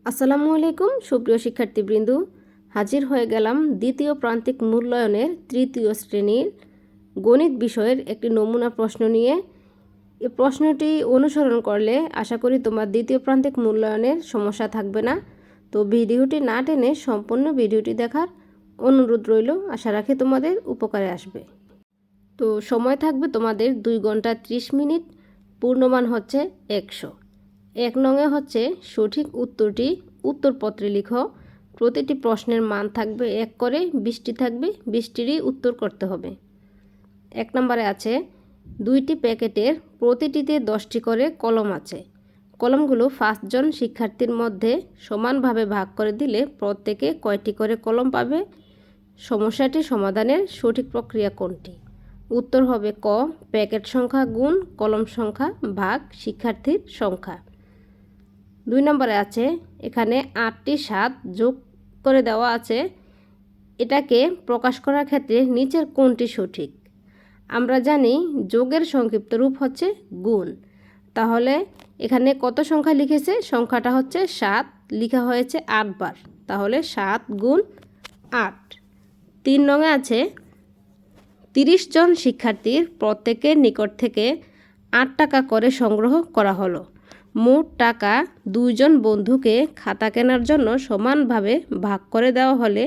আসসালামু আলাইকুম সুপ্রিয় শিক্ষার্থীবৃন্দ, হাজির হয়ে গেলাম দ্বিতীয় প্রান্তিক মূল্যায়নের তৃতীয় শ্রেণীর গণিত বিষয়ের একটি নমুনা প্রশ্ন নিয়ে। এই প্রশ্নটি অনুসরণ করলে আশা করি তোমার দ্বিতীয় প্রান্তিক মূল্যায়নের সমস্যা থাকবে না। তো ভিডিওটি না টেনে সম্পূর্ণ ভিডিওটি দেখার অনুরোধ রইল, আশা রাখি তোমাদের উপকারে আসবে। তো সময় থাকবে তোমাদের 2 ঘন্টা 30 মিনিট, পূর্ণমান হচ্ছে 100। 1 নঙে হচ্ছে সঠিক উত্তরটি উত্তরপত্রে লিখো। প্রতিটি প্রশ্নের মান থাকবে 1 করে, 20টি থাকবে, 20টিরই উত্তর করতে হবে। 1 নম্বরে আছে 2টি প্যাকেটের প্রতিটিতে 10টি করে কলম আছে। কলমগুলো 5 জন শিক্ষার্থীর মধ্যে সমানভাবে ভাগ করে দিলে প্রত্যেকে কয়টি করে কলম পাবে? সমস্যাটি সমাধানের সঠিক প্রক্রিয়া কোনটি? উত্তর হবে ক, প্যাকেট সংখ্যা গুণ কলম সংখ্যা ভাগ শিক্ষার্থীর সংখ্যা। 2 নম্বরে আছে এখানে 8টি 7 যোগ করে দেওয়া আছে। এটাকে প্রকাশ করার ক্ষেত্রে নিচের কোনটি সঠিক? আমরা জানি যোগের সংক্ষিপ্ত রূপ হচ্ছে গুণ। তাহলে এখানে কত সংখ্যা লিখেছে? সংখ্যাটা হচ্ছে 7, লেখা হয়েছে 8 বার। তাহলে 7 গুণ 8। 3 নঙে আছে 30 জন শিক্ষার্থীর প্রত্যেকের নিকট থেকে 8 টাকা করে সংগ্রহ করা হলো। মোট টাকা 2 জন বন্ধুকে খাতা কেনার জন্য সমানভাবে ভাগ করে দেওয়া হলে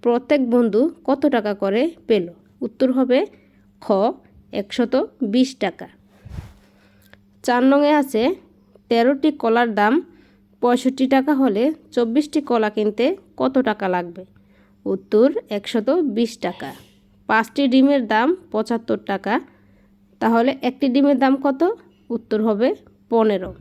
প্রত্যেক বন্ধু কত টাকা করে পেল? উত্তর হবে খ, 120 টাকা। 4 নঙে আছে 13টি কলার দাম 65 টাকা হলে 24টি কলা কিনতে কত টাকা লাগবে? উত্তর 120 টাকা। 5টি ডিমের দাম 75 টাকা, তাহলে একটি ডিমের দাম কত? উত্তর হবে 15,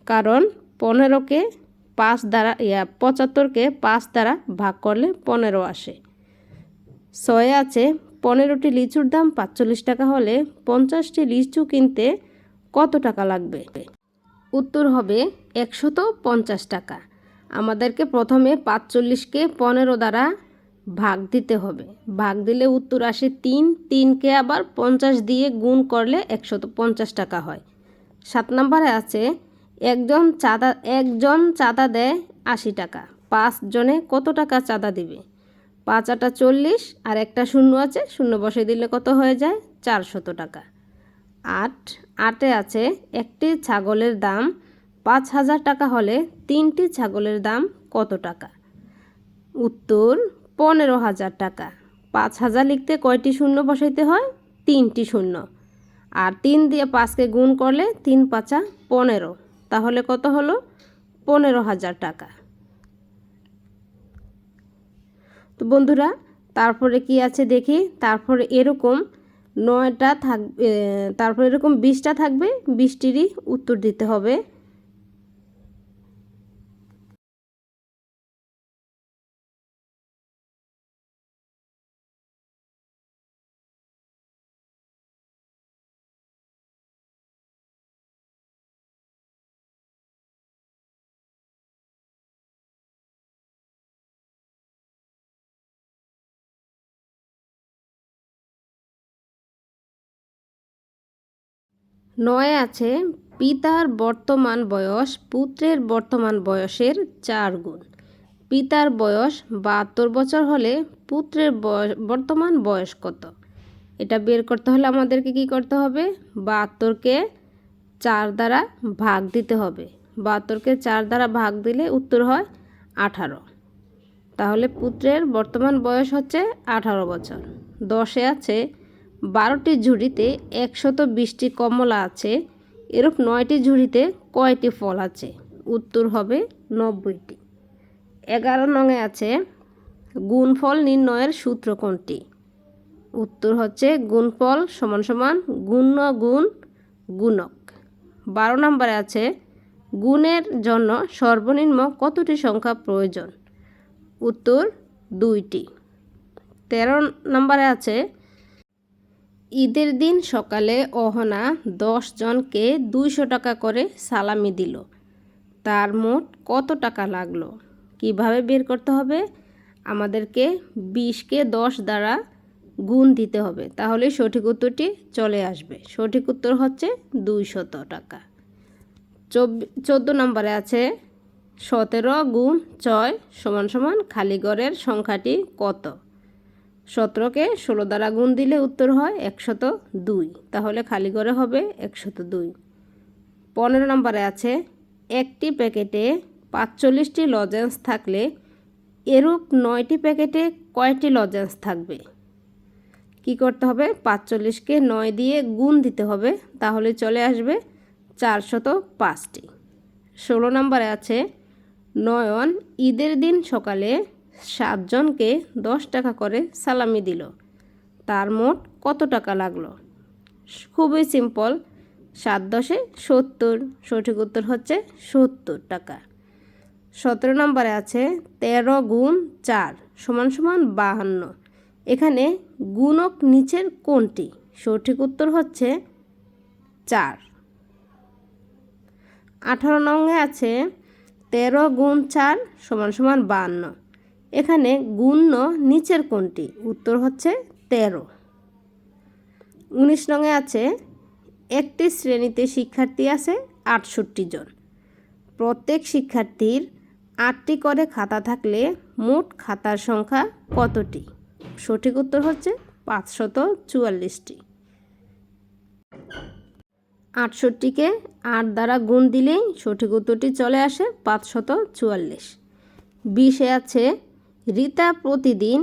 কারণ 15কে 5 দ্বারা 75কে 5 দ্বারা ভাগ করলে 15 আসে। 6 আছে 15টি লিচুর দাম 45 টাকা হলে 50টি লিচু কিনতে কত টাকা লাগবে? উত্তর হবে 150 টাকা। আমাদেরকে প্রথমে 45কে 15 দ্বারা ভাগ দিতে হবে। ভাগ দিলে উত্তর আসে 3। 3কে আবার 50 দিয়ে গুণ করলে 150 টাকা হয়। 7 নম্বরে আছে একজন চাঁদা দেয় 80 টাকা। 5 জনে কত টাকা চাঁদা দিবে? 5 আটা 40 আর একটা শূন্য আছে, শূন্য বসে দিলে কত হয়ে যায়? 400 টাকা। 8 আছে একটি ছাগলের দাম 5000 টাকা হলে 3টি ছাগলের দাম কত টাকা? উত্তর 15,000 টাকা। 5000 লিখতে কয়টি শূন্য বসাইতে হয়? 3টি শূন্য। আর 3 দিয়ে 5কে গুণ করলে 3 পাঁচা 15, তাহলে কত হলো? 15,000 টাকা। তো বন্ধুরা, তারপরে কি আছে দেখি। তারপরে এরকম 9টা থাকবে, তারপরে এরকম 20টা থাকবে, 20টিরই উত্তর দিতে হবে। নয় আছে পিতার বর্তমান বয়স পুত্রের বর্তমান বয়সের 4 গুণ। পিতার বয়স 72 বছর হলে পুত্রের বর্তমান বয়স কত? এটা বের করতে হলে আমাদেরকে কি করতে হবে? 72কে 4 দ্বারা ভাগ দিতে হবে। 72কে 4 দ্বারা ভাগ দিলে উত্তর হয় 18। তাহলে পুত্রের বর্তমান বয়স হচ্ছে 18 বছর। 10 আছে 12টি ঝুড়িতে 120টি কমলা আছে, এরূপ 9টি ঝুড়িতে কয়টি ফল আছে? উত্তর হবে 90টি। 11 নঙে আছে গুণফল নির্ণয়ের সূত্র কোনটি? উত্তর হচ্ছে গুণফল সমান সমান গুণ্য গুণ গুণক। 12 নম্বরে আছে গুণের জন্য সর্বনিম্ন কতটি সংখ্যা প্রয়োজন? উত্তর 2টি। 13 নম্বরে আছে ঈদের দিন সকালে অহনা 10 জনকে 200 টাকা করে সালামি দিল, তার মোট কত টাকা লাগলো? কিভাবে বের করতে হবে? আমাদেরকে 20কে 10 দ্বারা গুণ দিতে হবে, তাহলে সঠিক উত্তরটি চলে আসবে। সঠিক উত্তর হচ্ছে 200 টাকা। 14 নম্বরে আছে 17 গুণ 6 = খালি ঘরের সংখ্যাটি কত? 17কে 16 দ্বারা গুণ দিলে উত্তর হয় 102, তাহলে খালি ঘরে হবে 102। 15 নম্বরে আছে একটি প্যাকেটে 45টি লজেন্স থাকলে এরূপ 9টি প্যাকেটে কয়টি লজেন্স থাকবে? কি করতে হবে? 45কে 9 দিয়ে গুণ দিতে হবে, তাহলে চলে আসবে 405টি। 16 নম্বরে আছে নয়ন ঈদের দিন সকালে 7 জনকে 10 টাকা করে সালামি দিল, তার মোট কত টাকা লাগলো? খুবই সিম্পল, 7 10 70, সঠিক উত্তর হচ্ছে 70 টাকা। 17 নম্বরে আছে 13 গুণ 4 = 52, এখানে গুণক নিচের কোনটি? সঠিক উত্তর হচ্ছে 4। 18 নংয়ে আছে 13 গুণ 4 = 52, এখানে গুণ্য নিচের কোনটি? উত্তর হচ্ছে 13। 19 নংয়ে আছে একটি শ্রেণীতে শিক্ষার্থী আছে 68 জন, প্রত্যেক শিক্ষার্থীর 8টি করে খাতা থাকলে মোট খাতার সংখ্যা কতটি? সঠিক উত্তর হচ্ছে 544টি। 68কে 8 দ্বারা গুণ দিলেই সঠিক উত্তরটি চলে আসে 544। 20-এ আছে রীতা প্রতিদিন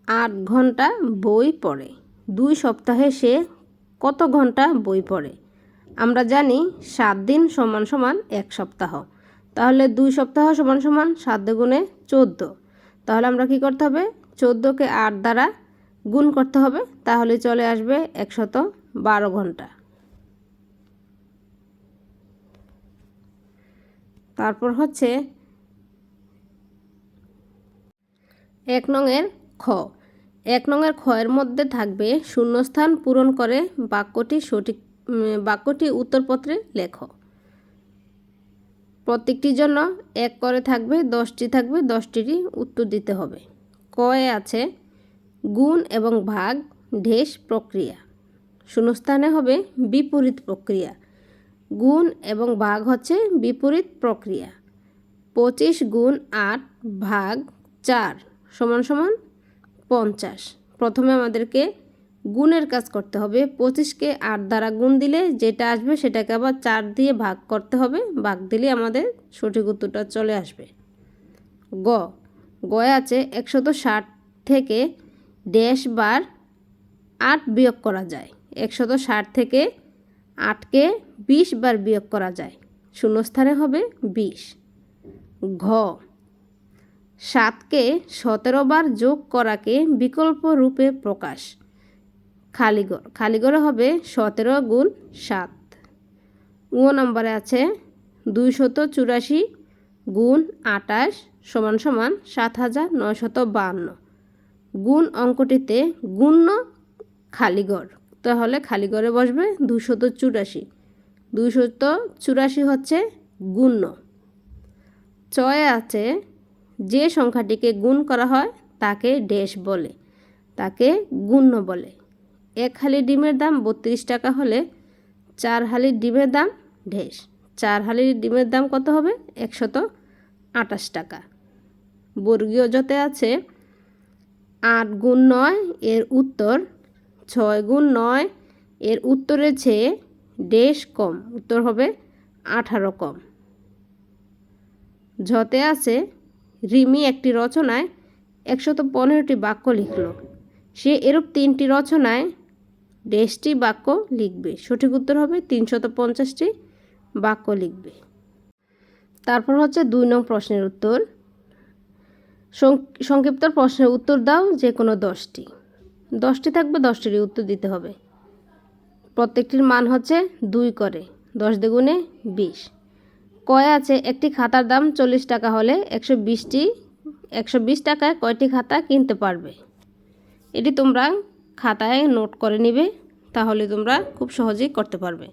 8 ঘন্টা বই পড়ে, 2 সপ্তাহে সে কত ঘন্টা বই পড়ে? আমরা জানি 7 দিন = 1 সপ্তাহ, তাহলে 2 সপ্তাহ = 7 গুণে 14, তাহলে আমরা কি করতে হবে? 14কে 8 দ্বারা গুণ করতে হবে, তাহলে চলে আসবে 112 ঘন্টা। তারপর হচ্ছে 1 নংয়ের খ। 1 নংয়ের খ এর মধ্যে থাকবে শূন্যস্থান পূরণ করে বাক্যটি উত্তরপত্রে লেখো। প্রত্যেকটির জন্য 1 করে থাকবে, 10টি থাকবে, 10টিরই উত্তর দিতে হবে। কয়ে আছে গুণ এবং ভাগ ঢেস প্রক্রিয়া, শূন্যস্থানে হবে বিপরীত প্রক্রিয়া। গুণ এবং ভাগ হচ্ছে বিপরীত প্রক্রিয়া। 25 গুণ 8 ভাগ 4 = 50। প্রথমে আমাদেরকে গুণের কাজ করতে হবে। 25কে 8 দ্বারা গুণ দিলে যেটা আসবে সেটাকে আবার 4 দিয়ে ভাগ করতে হবে, ভাগ দিলে আমাদের সঠিক উত্তরটা চলে আসবে। গয়ে আছে 160 থেকে ড্যাশ বার 8 বিয়োগ করা যায়। 160 থেকে 8কে 20 বার বিয়োগ করা যায়, শূন্যস্থানে হবে 20। ঘ 7কে 17 বার যোগ করাকে বিকল্প রূপে প্রকাশ, খালিঘরে হবে 17 গুণ 7। নম্বরে আছে 284 গুণ 28 = 7952। গুণ অঙ্কটিতে গুণ্য খালিঘর, তাহলে খালিঘরে বসবে 284। 284 হচ্ছে গুণ্য। চয়ে আছে যে সংখ্যাটিকে গুণ করা হয় তাকে ড্যাশ বলে, তাকে গুণ্য বলে। 1 হালি ডিমের দাম 32 টাকা হলে 4 হালি ডিমের দাম ড্যাশ। 4 হালি ডিমের দাম কত হবে? 128 টাকা। বর্গীয় জতে আছে 8 গুণ 9 এর উত্তর 6 গুণ 9 এর উত্তরের চেয়ে ড্যাশ কম, উত্তর হবে 18 কম। ঝতে আছে রিমি একটি রচনায় 115টি বাক্য লিখল, সে এরূপ 3টি রচনায় ড্যাশটি বাক্য লিখবে, সঠিক উত্তর হবে 350টি বাক্য লিখবে। তারপর হচ্ছে 2 নং প্রশ্নের উত্তর। সংক্ষিপ্ত প্রশ্নের উত্তর দাও যে কোনো 10টি। 10টি থাকবে, 10টিরই উত্তর দিতে হবে। প্রত্যেকটির মান হচ্ছে 2 করে, 10 দ্বিগুণে 20। কয় আছে একটি খাতার দাম 40 টাকা হলে 120 টাকায় কয়টি খাতা কিনতে পারবে? এটি তোমরা খাতায় নোট করে নিবে, তাহলে তোমরা খুব সহজেই করতে পারবে।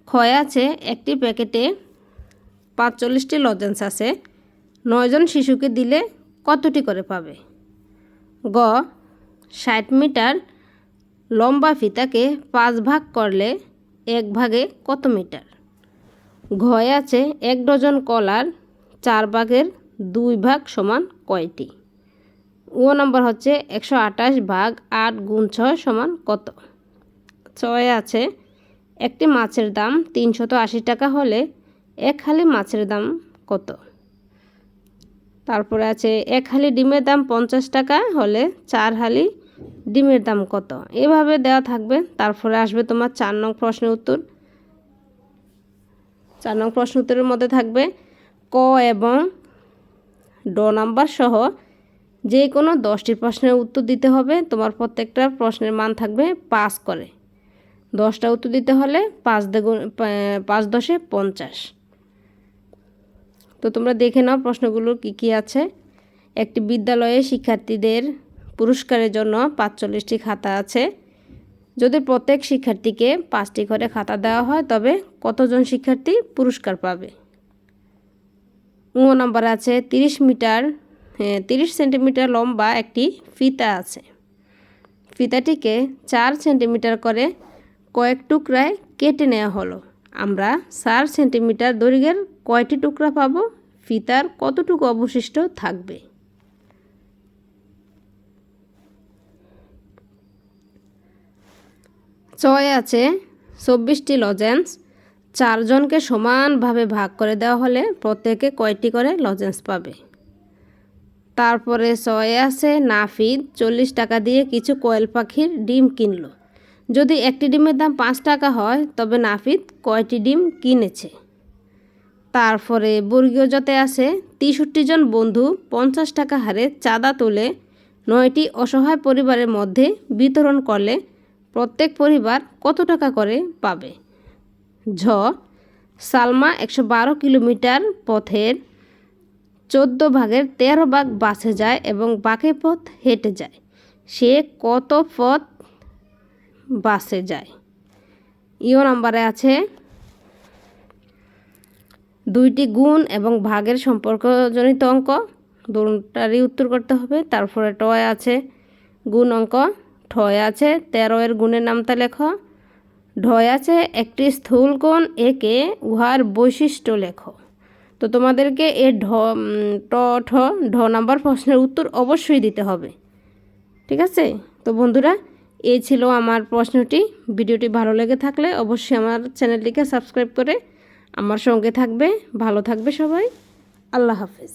ক্ষয় আছে একটি প্যাকেটে 45টি লজেন্স আছে, 9 জন শিশুকে দিলে কতটি করে পাবে? 60 মিটার লম্বা ফিতাকে 5 ভাগ করলে 1 ভাগে কত মিটার? ঘয়ে আছে 1 ডজন কলার 4/2 সমান কয়টি? ও নম্বর হচ্ছে 128/8 × 6 কত? 6 আছে একটি মাছের দাম 380 টাকা হলে এক হালি মাছের দাম কত? তারপরে আছে এক হালি ডিমের দাম 50 টাকা হলে 4 হালি ডিমের দাম কত? এভাবে দেওয়া থাকবে। তারপরে আসবে তোমার 4 নং প্রশ্নের উত্তর। 4 নং প্রশ্ন উত্তরের মধ্যে থাকবে ক এবং ড নাম্বার সহ যে কোনো 10টি প্রশ্নের উত্তর দিতে হবে। তোমার প্রত্যেকটা প্রশ্নের মান থাকবে 5 করে। 10টা উত্তর দিতে হলে 5 × 10 = 50। তো তোমরা দেখে নাও প্রশ্নগুলো কি আছে। একটি বিদ্যালয়ে শিক্ষার্থীদের পুরস্কারের জন্য 45টি খাতা আছে। যদি প্রত্যেক শিক্ষার্থীকে 5টি করে খাতা দেওয়া হয় তবে কতজন শিক্ষার্থী পুরস্কার পাবে? ও নম্বরে আছে 30 সেন্টিমিটার লম্বা একটি ফিতা আছে। ফিতাটিকে 4 সেন্টিমিটার করে কয়েক টুকরায় কেটে নেওয়া হলো। আমরা 4 সেন্টিমিটার দৈর্ঘ্যের কয়টি টুকরা পাবো? ফিতার কতটুকু অবশিষ্ট থাকবে? ছয় আছে 24টি লজেন্স 4 জনকে সমানভাবে ভাগ করে দেওয়া হলে প্রত্যেকে কয়টি করে লজেন্স পাবে? তারপরে 6 আছে নাফিদ 40 টাকা দিয়ে কিছু কোয়েল পাখির ডিম কিনলো। যদি একটি ডিমের দাম 5 টাকা হয় তবে নাফিদ কয়টি ডিম কিনেছে? তারপরে বর্গীয় জতে আছে 63 জন বন্ধু 50 টাকা হারে চাঁদা তুলে 9টি অসহায় পরিবারের মধ্যে বিতরণ করলে প্রত্যেক পরিবার কত টাকা করে পাবে? ঝ সালমা 112 কিলোমিটার পথের 14/13 বাসে যায় এবং বাকি পথ হেঁটে যায়। সে কত পথ বাসে যায়? ইও নম্বরে আছে 2টি গুণ এবং ভাগের সম্পর্কজনিত অঙ্ক, দুটারই উত্তর করতে হবে। তারপরে টয় আছে গুণ অঙ্ক, ঠয় আছে 13 এর গুণের নামতা লেখো, ঢয় আছে একটি স্থূল কোণ এঁকে উহার বৈশিষ্ট্য লেখো। তো তোমাদেরকে এ ঢ নাম্বার প্রশ্নের উত্তর অবশ্যই দিতে হবে। ঠিক আছে? তো বন্ধুরা, এই ছিল আমার প্রশ্নটি। ভিডিওটি ভালো লেগে থাকলে অবশ্যই আমার চ্যানেলটিকে সাবস্ক্রাইব করে আমার সঙ্গে থাকবে। ভালো থাকবে সবাই। আল্লাহ হাফেজ।